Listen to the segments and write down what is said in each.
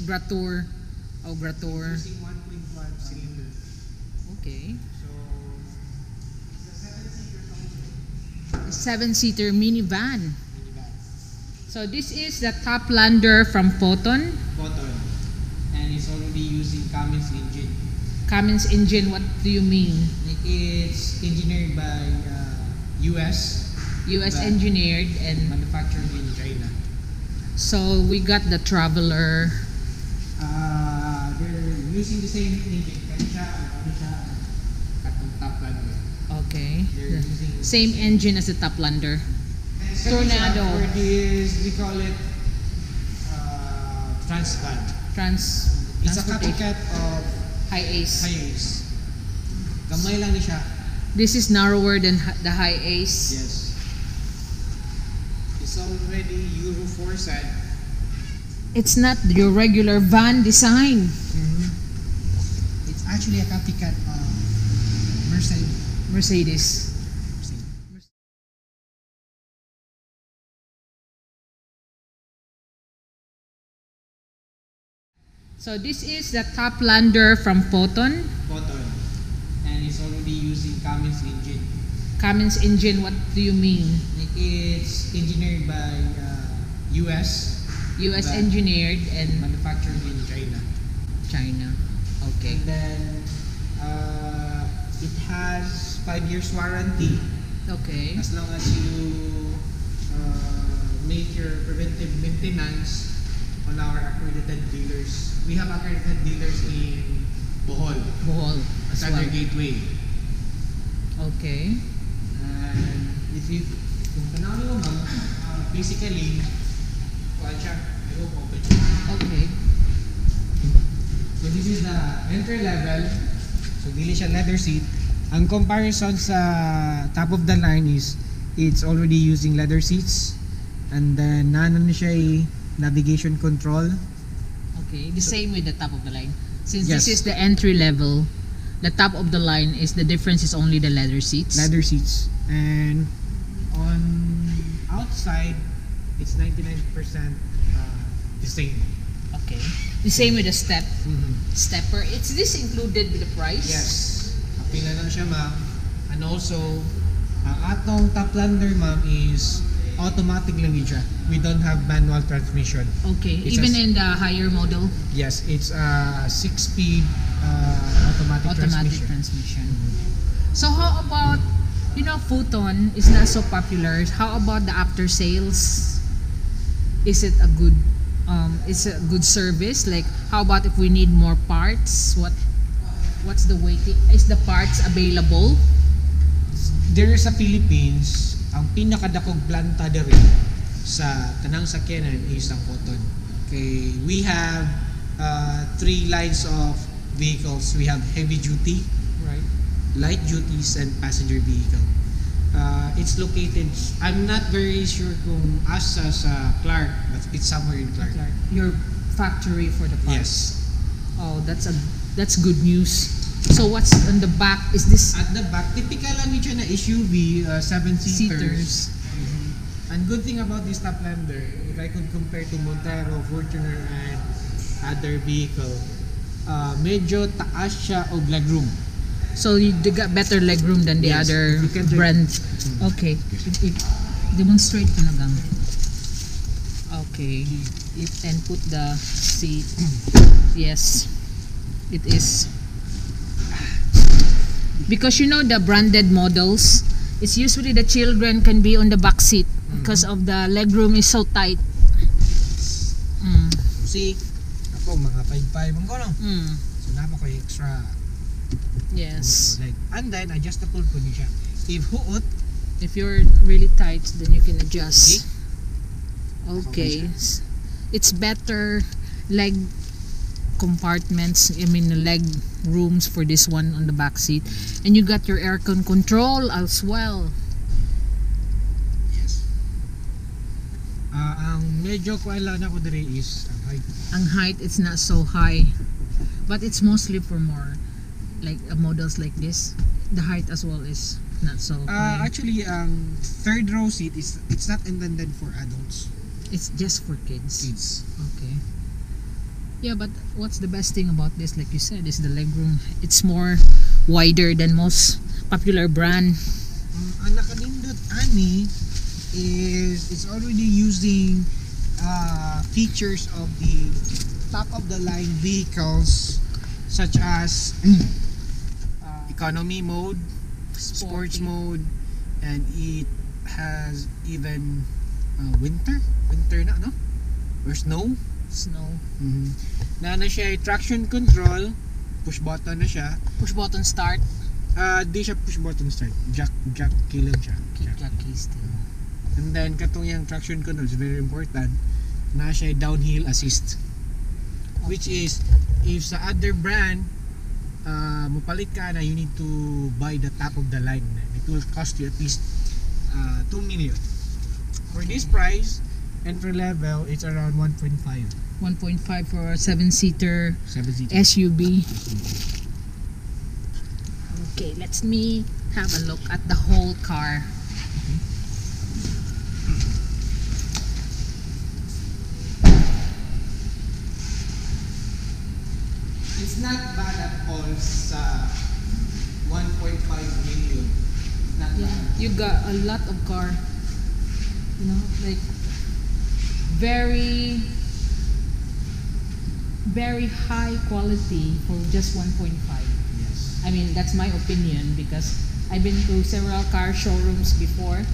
Gratur. Oh, Gratur. Using 1.5 cylinder. Okay. So, it's a 7-seater Seven-seater minivan. minivan. So this is the Toplander from Photon. Photon. And it's already using Cummins engine. Cummins engine, what do you mean? Like it's engineered by US. US but engineered, and manufactured in China. so we got the Traveler. They're using the same engine. Kanisha, katong Toplander. Okay. They're using Same engine as the Toplander. Tornado. For this, we call it Transvan. It's a Transportation. copycat of Hi-Ace. Hi-Ace. Gamay lang ni siya. This is narrower than the Hi-Ace. Yes. It's already Euro 4 set. It's not your regular van design. It's actually a copycat of Mercedes. Mercedes. So this is the Toplander from Photon. Photon. And it's already using Cummins engine. Cummins engine, what do you mean? Like it's engineered by US. US but engineered and manufactured in China. China. Okay. And then it has 5 years warranty Okay. as long as you make your preventive maintenance on our accredited dealers. We have accredited dealers in Bohol, Bohol as Thunder well. Gateway. Okay. And if you, kung tanawin mo ma'am, basically, kuha siya, I hope open siya. Okay. So this is the entry level. So dili siya leather seat. Ang comparison sa top of the line is it's already using leather seats. And then nano na siya navigation control. Okay. The same with the top of the line. Since Yes. this is the entry level, the top of the line is the difference is only the leather seats. Leather seats. And on outside, it's 99% the same. Okay. The same with the step. Mm-hmm. Stepper. Is this included with the price? Yes. Pila lang siya ma'am. And also, ang atong Toplander ma'am is automatic lang siya. We don't have manual transmission. Okay. It's Even a- in the higher model, Yes, it's a 6-speed automatic transmission. transmission. So how about, Photon is not so popular. How about the after sales? Is it a good service? Like, how about if we need more parts? What's the waiting? Is the parts available? There sa Philippines, ang pinakadakog planta diri sa tanang sakyanan is ang Photon. Okay, we have 3 lines of vehicles. We have heavy duty, Right. light duties, and passenger vehicle. It's located, I'm not very sure kung asa sa Clark, but it's somewhere in Clark. Your factory for the parts. Yes. Oh, that's good news. So what's on the back? Is this At the back, typical lang siya na SUV, 7-seaters. seaters? And good thing about this Toplander, if I could compare to Montero, Fortuner, and other vehicle, medyo taas siya og legroom. So they got better legroom than the Yes, other you can brand. Okay. Demonstrate ko na gang. Okay. And put the seat. Yes. It is. Because the branded models, it's usually the children can be on the back seat because of the legroom is so tight. See, ako mga 5'5" ang kono. So napa ko extra Yes. leg. And then adjustable po niya siya. If huot, If you're really tight, then you can adjust. Okay. It's better leg compartments, leg rooms for this one on the back seat. And you got your aircon control as well. yes. Ang medyo kuala na ko diri is ang height. Ang height, it's not so high. But it's mostly for more like models like this. The height as well is not so high. Actually, ang third row seat it's not intended for adults. It's just for kids. Kids. Okay. Yeah, but what's the best thing about this, like you said, is the legroom. It's more wider than most popular brand. Ang nakanindot ani is it's already using features of the top of the line vehicles such as economy mode, sports Sporty. mode, and it has even winter na no or snow. Snow. Na siya ay traction control, push button na siya. Push button start. Di siya push button start, jack key lang siya. Jack keys still. And then katong yung traction control is very important. Na siya ay downhill assist, which is if sa other brand mupalit ka na, you need to buy the top of the line. It will cost you at least 2 million. For this price, entry level, it's around 1.5. 1.5 for a 7-seater 7-seater. SUV. Okay, let's me have a look at the whole car. It's not bad at all sa 1.5 million. Not Yeah, bad. you got a lot of car. You know, like very high quality for just 1.5. Yes. I mean, that's my opinion because I've been to several car showrooms before.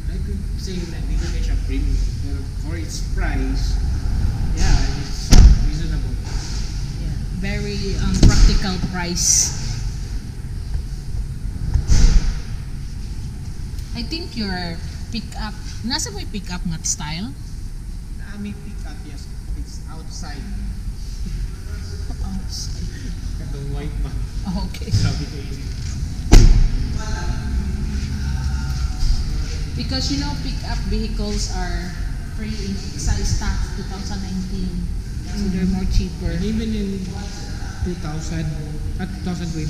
I could say that dito na siya premium, pero for its price, yeah, it's reasonable. Yeah, very practical price. I think your pickup, nasa mo yung pickup nga style? May pickup, yes. It's outside. Katong white man. Oh, okay. Sabi ko yun. Because you know, pickup vehicles are free in excise tax 2019, so they're more cheaper. And even in 2000 at 2020,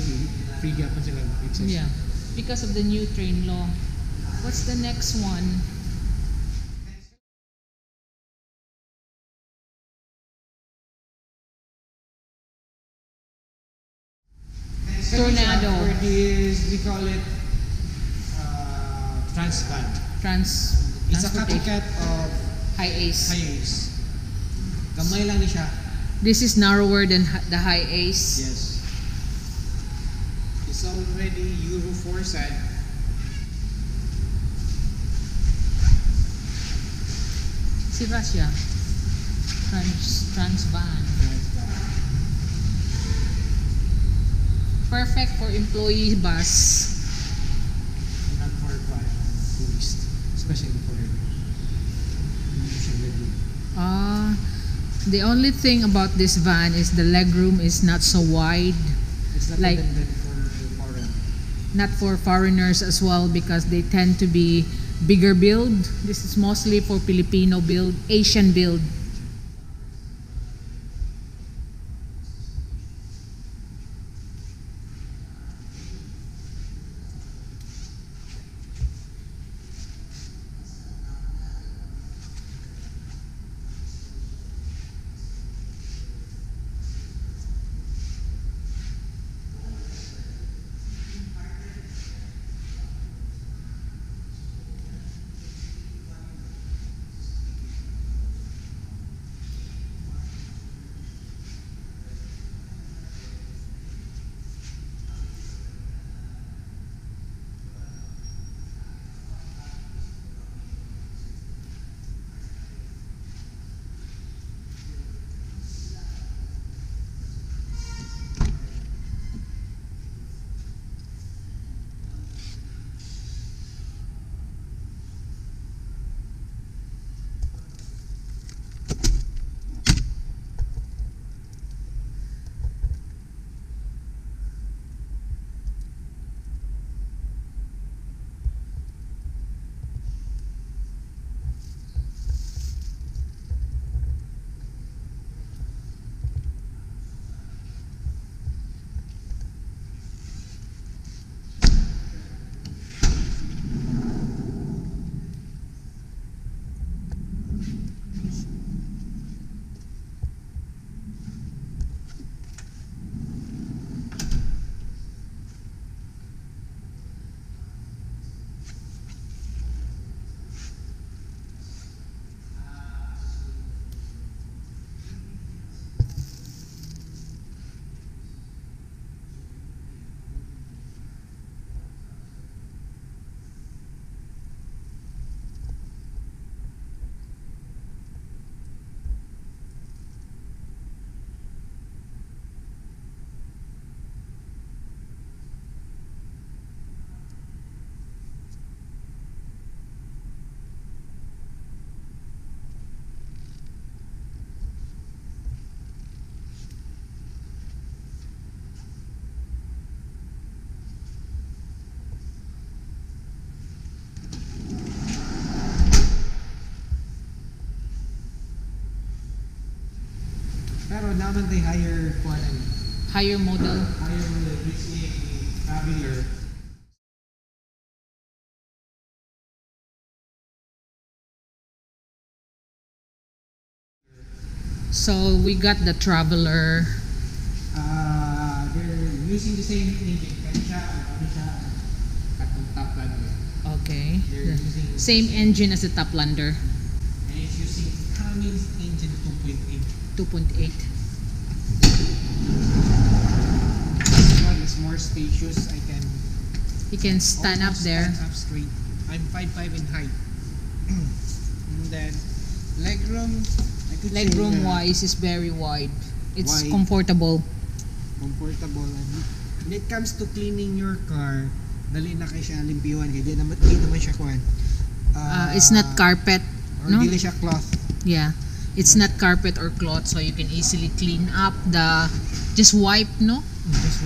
free gyapon sila. Yeah, because of the new train law. What's the next one? Tornado. For this, we call it Transvan. It's a Transportation. copycat of High Ace. Hiace. Gamay lang ni siya. This is narrower than the High Ace. Yes. It's already Euro 4 set. Si Russia. Transvan. Perfect for employee bus. Not for tourist. Especially for The only thing about this van is the legroom is not so wide. It's not Like- intended for foreign. Not for foreigners as well because they tend to be bigger build. This is mostly for Filipino build, Asian build. Pero naman they higher quality. Higher model. Higher model, which is the Traveler. So we got the Traveler. They're using the same engine. Kaya siya, ano siya, katong Toplander. Okay. They're using Same engine as the Toplander. And it's using Cummins engine 2.8. 2.8. This one is more spacious. You can stand up almost there. stand up straight. I'm 5'5" in height. And then legroom, I could say Legroom na wise is very wide. It's Wide. comfortable. comfortable. And when it comes to cleaning your car, dali na kay siya limpiwan kay di naman siya kuan. It's not carpet, or no? dili siya cloth. Yeah. It's not carpet or cloth, so you can easily clean up the. Just wipe, no?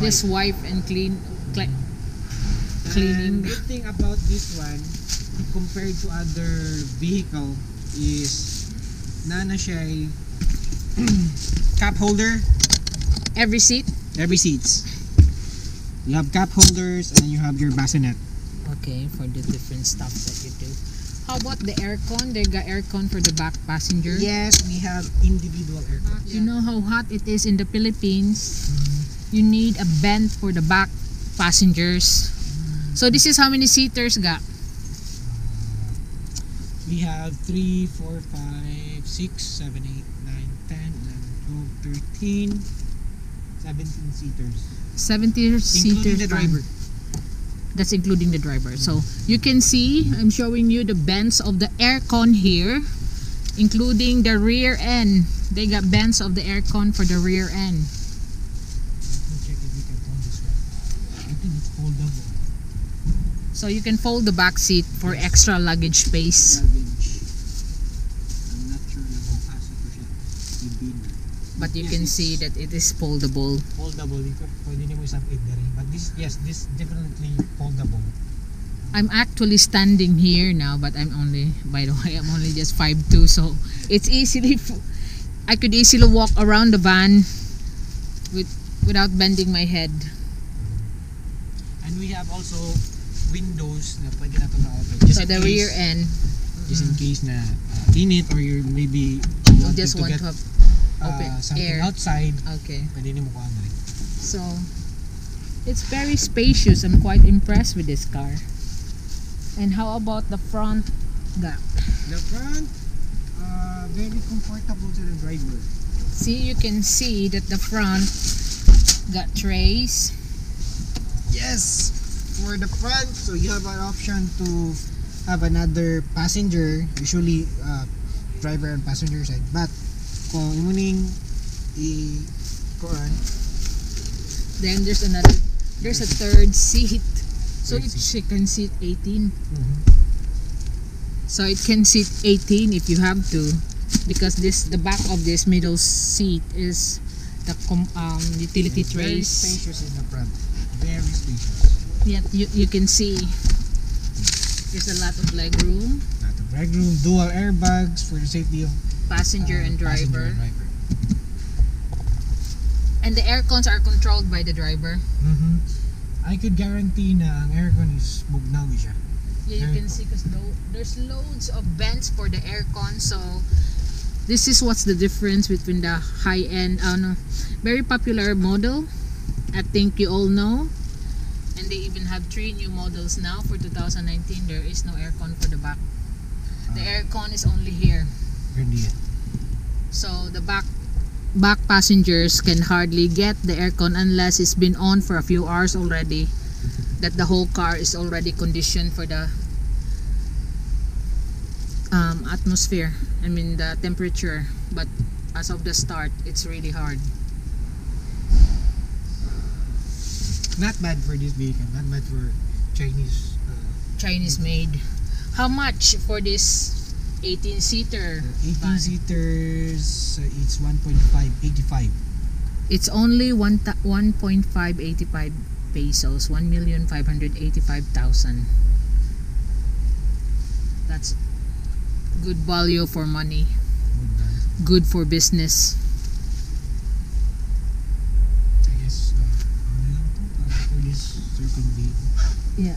Just wipe and clean. And Cleaning. good thing about this one compared to other vehicle is nana siya ay cup holder Every seat. every seats. You have cup holders and then you have your bassinet. Okay, for the different stuff that you do. How about the aircon? They got aircon for the back passenger. Yes, we have individual aircon. You know how hot it is in the Philippines. You need a vent for the back passengers. So this is how many seaters got? We have 3, 4, 5, 6, 7, 8, 9, 10, 11, 12, 13, 17 seaters. 70 seaters. Including the driver. That's including the driver. So you can see, I'm showing you the vents of the aircon here, including the rear end. They got vents of the aircon for the rear end. Let me check if we can hold this one. I think it's foldable. So you can fold the back seat for extra luggage space. Luggage. I'm not sure na kung asa ko siya i-bin. But you Yes, can it's see that it is foldable. foldable. Pwede niyo mo isang idari. But this, yes, this definitely foldable. I'm actually standing here now, but I'm only, by the way, I'm only just 5'2", so it's easily, I could easily walk around the van without bending my head. And we have also windows na pwede na ito na-open. So the rear end, Just in case na init or you maybe you just want to have open something air. outside, Okay. pwede ni mo kuhaan rin. So, it's very spacious. I'm quite impressed with this car. And how about the front gap? The front, very comfortable to the driver. See, you can see that the front got trays. Yes! For the front, so you have an option to have another passenger, usually driver and passenger side. But kung imuning kuhaan, Then there's a third seat. So it can seat 18. So it can seat 18 if you have to, because the back of this middle seat is the utility very trays. spacious in the front. Very spacious. Yeah, you can see there's a lot of leg room. Lot of leg room, dual airbags for the safety of Passenger and passenger driver. and driver. And the air cons are controlled by the driver. I could guarantee na ang aircon is bugnawi siya. Yeah, you can see because there's loads of vents for the aircon. So this is what's the difference between the high-end, very popular model. I think you all know. And they even have 3 new models now for 2019. There is no aircon for the back. The aircon is only here. Really. So the back passengers can hardly get the aircon unless it's been on for a few hours already, that the whole car is already conditioned for the atmosphere, I mean the temperature. But as of the start, it's really hard. Not bad for this vehicle, not bad for Chinese made. How much for this 18-seater? 18-seaters, it's 1.585. It's only 1.585 pesos, 1,585,000. That's good value for money. Good for business. I guess, ano lang to, for this certain vehicle. Yeah.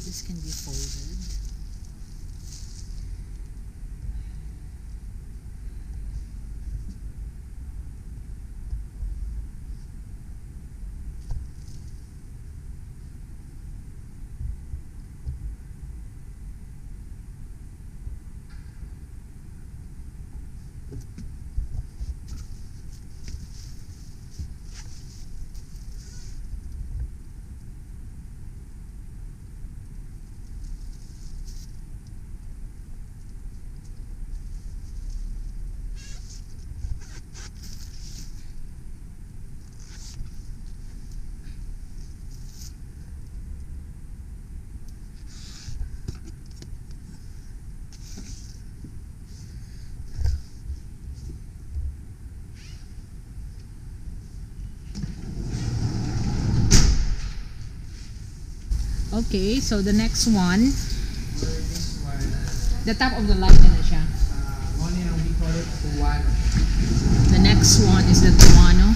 This can be folded. Okay, so the next one, For this one, the top of the line na siya. one and we call it Tuano. The next one is the Tuano.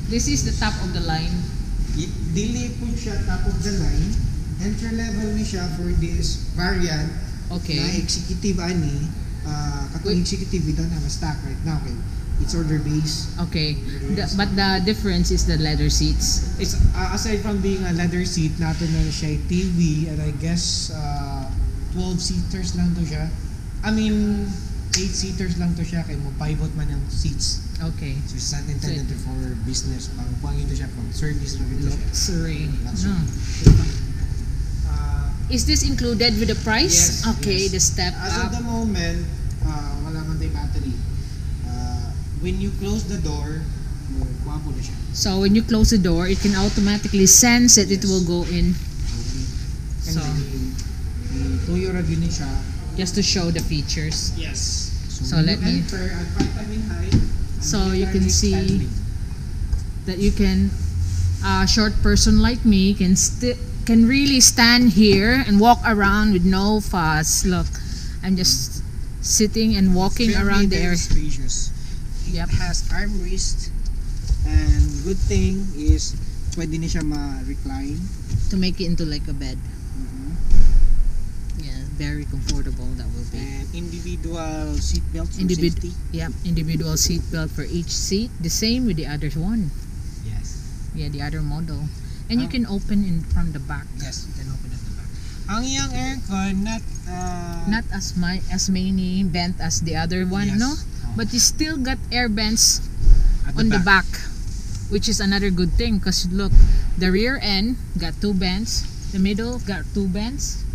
This is the top of the line. Dili po siya top of the line. Entry level ni siya for this variant na Okay. executive ani. Katong executive we don't have a stock right now. Okay. It's order based. Okay. But the difference is the leather seats. It's aside from being a leather seat, nato na siya TV and I guess 12 seaters lang to siya. I mean 8 seaters lang to siya kay mo pivot man ang seats. Okay. So it's not intended for business. Pang kuang ito siya pang service lang ito siya. Luxury. Luxury. No. Is this included with the price? Yes, Okay, yes. the step As of up. the moment, wala man tayo battery. When you close the door, kuha po na siya. So when you close the door, it can automatically sense it. It Yes. will go in. And So- tuyo ra gyud ni siya. Just to show the features. Yes. So when let you me- enter at 5 height, So you can see that you can, a short person like me can really stand here and walk around with no fuss. Look, I'm just sitting and walking around the area. Spacious. Yep. It has armrest and good thing is pwede ni siya ma-recline. To make it into like a bed. Yeah, very comfortable that will be. And individual seat belts for Individ- safety. Yep, individual seat belt for each seat. The same with the other one. Yes. Yeah, the other model. And you can open in from the back. Yes, you can open at the back. Ang iyang aircon Not as many vent as the other one, yes. no? But you still got air vents At on the back, which is another good thing because look, the rear end got 2 vents, the middle got 2 vents.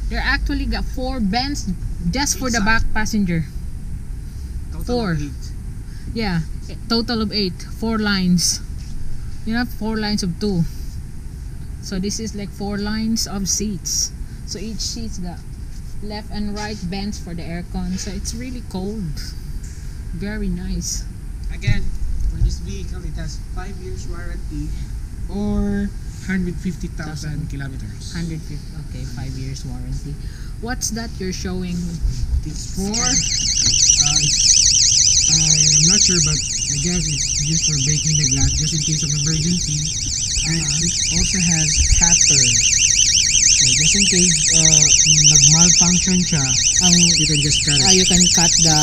They actually got 4 vents just for the Inside. back passenger. Total 4. of 8. Yeah, total of 8, 4 lines. You have 4 lines of 2. So this is like 4 lines of seats. So each seat's got left and right vents for the aircon. So it's really cold. Very nice. Again, for this vehicle, it has 5 years warranty or 150,000 kilometers. 150. Okay, 5 years warranty. What's that you're showing? It's for, I'm not sure, but I guess it's used for breaking the glass just in case of emergency. And it also has cutter. So just in case nag-malfunction siya, you can just cut it. You can cut the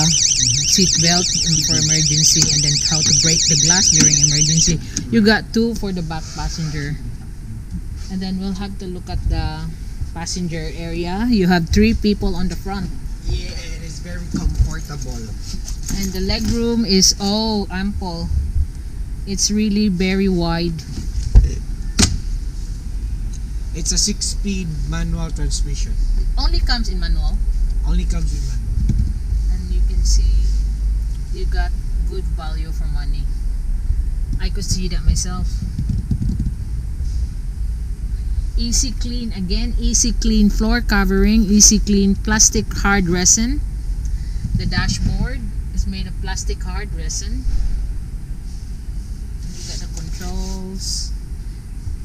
seat belt for emergency and then how to break the glass during emergency. You got 2 for the back passenger. And then we'll have to look at the passenger area. You have 3 people on the front. Yeah, it is very comfortable. And the leg room is ample. It's really very wide. It's a 6-speed manual transmission. Only comes in manual. Only comes with manual. And you can see you got good value for money. I could see that myself. Easy clean again, easy clean floor covering, easy clean plastic hard resin. The dashboard is made of plastic hard resin. You got the controls,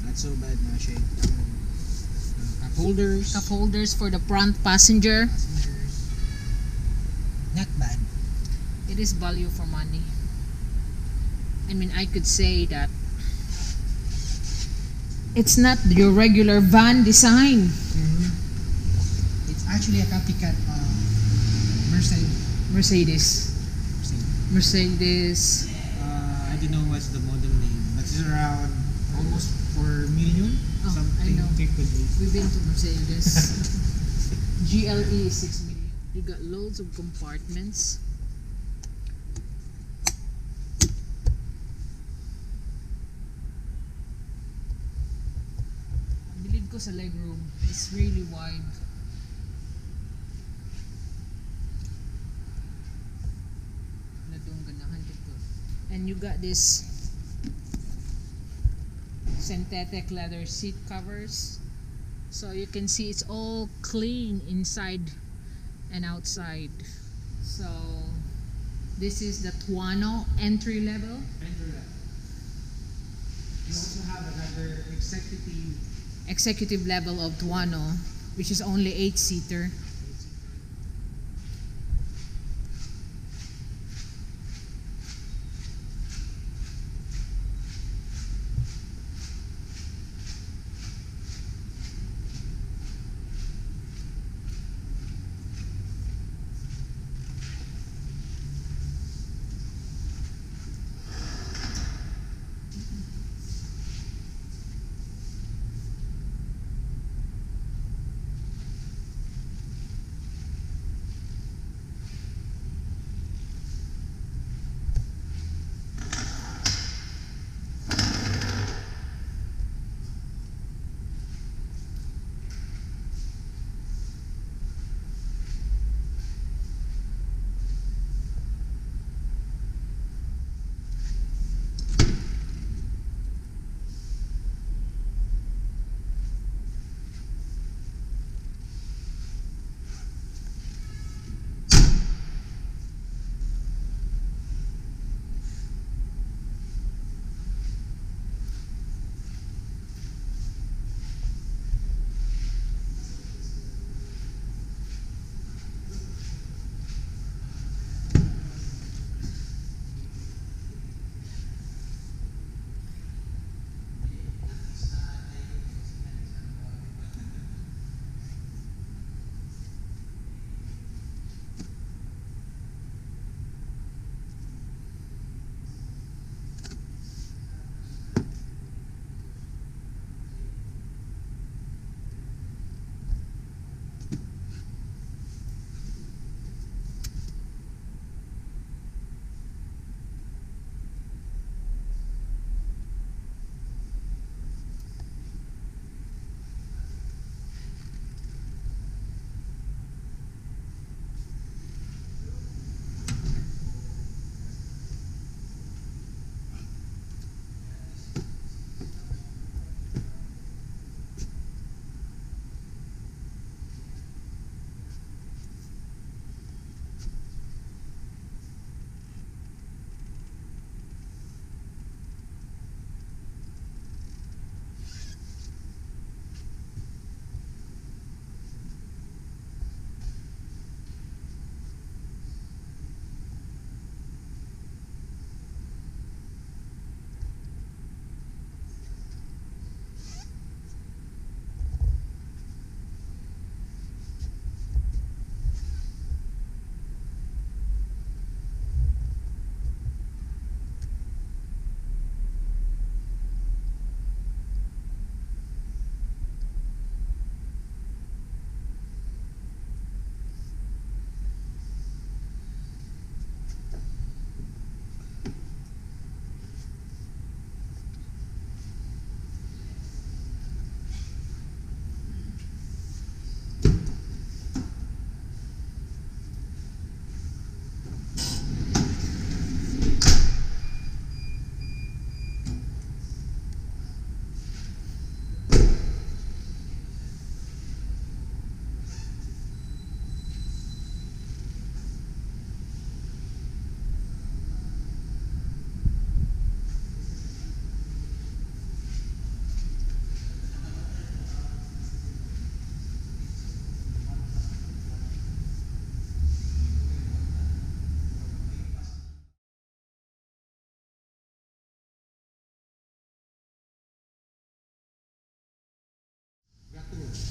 Not so bad na siya. Cup holders. cup holders for the front passenger. Passengers. Not bad. It is value for money. I mean, I could say that it's not your regular van design. It's actually a copycat of Mercedes. Mercedes. I don't know what's the model name, but it's around almost 4 million. Oh, something I know. typically. We've been to Mercedes. GLE is 6 million. You got loads of compartments. Bilid ko sa legroom. It's really wide. And you got this synthetic leather seat covers. So you can see it's all clean inside and outside. So this is the Tuono entry level. Entry level. You also have another Executive level of Tuono, which is only 8-seater.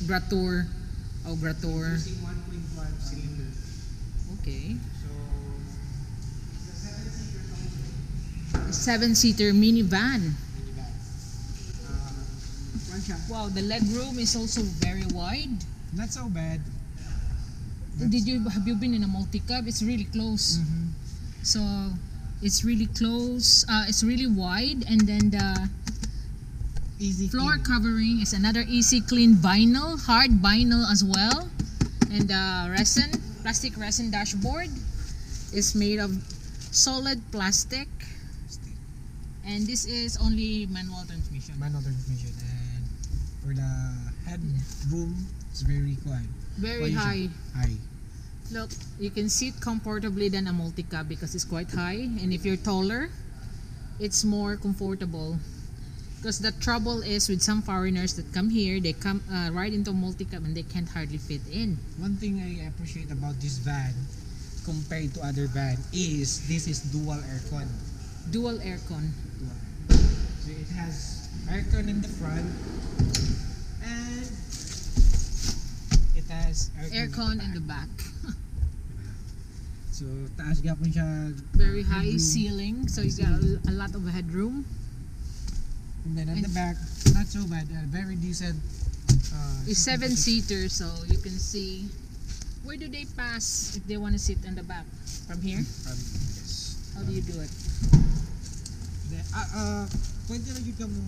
Gratour. Oh, Gratour. Using 1.1 cylinder. Okay. So it's a 7-seater also. A 7-seater minivan. One shot. Wow, the leg room is also very wide. Not so bad. Have you been in a multi-cab? It's really close. Mm-hmm. So it's really close. It's really wide, and then the Easy floor clean. covering is another easy clean vinyl, hard vinyl as well. And the plastic resin dashboard is made of solid plastic. And this is only manual transmission. Manual transmission. And for the headroom, it's very quiet. Very high. High. Look, you can sit comfortably than a multi-cab because it's quite high. And if you're taller, it's more comfortable. Because the trouble is with some foreigners that come here, they come right into multi-cab and they can't hardly fit in. One thing I appreciate about this van compared to other van is this is dual aircon. Dual aircon. So it has aircon in the front and it has Aircon in the back. So taas gapon siya. Very high Headroom. ceiling, so you got a lot of headroom. And then at the back, not so bad. Very decent. It's 7-seater, so you can see where do they pass if they want to sit in the back. From here? Yes. How do you do it? Pwede na yun ka mo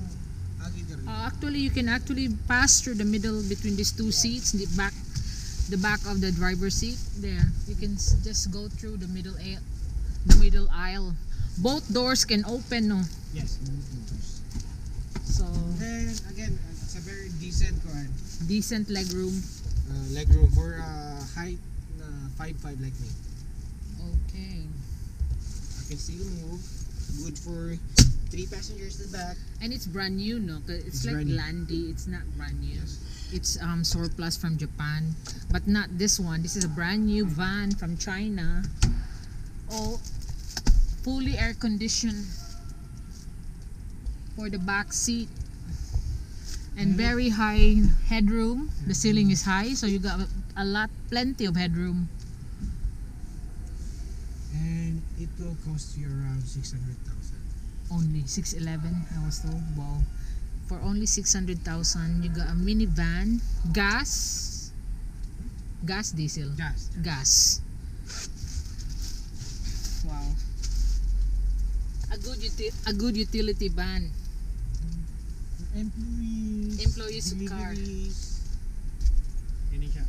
agi ka rin. Actually, you can actually pass through the middle between these two seats, the back of the driver's seat. There, you can just go through the middle aisle. Both doors can open, no? Yes, both doors. So Then again, it's a very decent one. decent leg room. Leg room for height na 5'5" like me. Okay. I can still move. Good for 3 passengers at the back. And it's brand new, no? 'Cause it's like brand new. Landy. It's not brand new. Yes. It's surplus from Japan, but not this one. This is a brand new van from China. All fully air conditioned for the back seat. And very high headroom. The ceiling is high, so you got plenty of headroom. And it will cost you around 600,000. Only 611, I was told. Wow. For only 600,000, you got a minivan, gas, diesel, gas. Wow. A good utility van. Employees with car. Yan siya.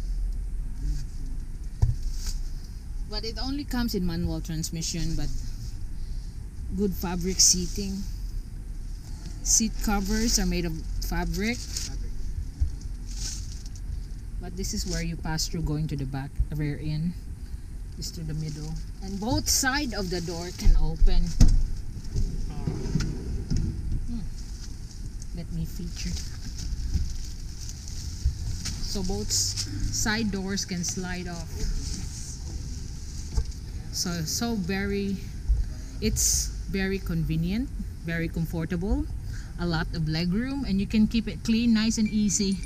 But it only comes in manual transmission, but good fabric seating. Seat covers are made of fabric. But this is where you pass through going to the back, rear end. Is to the middle. And both sides of the door can open. Let me feature. So both side doors can slide off. So it's very convenient, very comfortable, a lot of leg room, and you can keep it clean, nice and easy.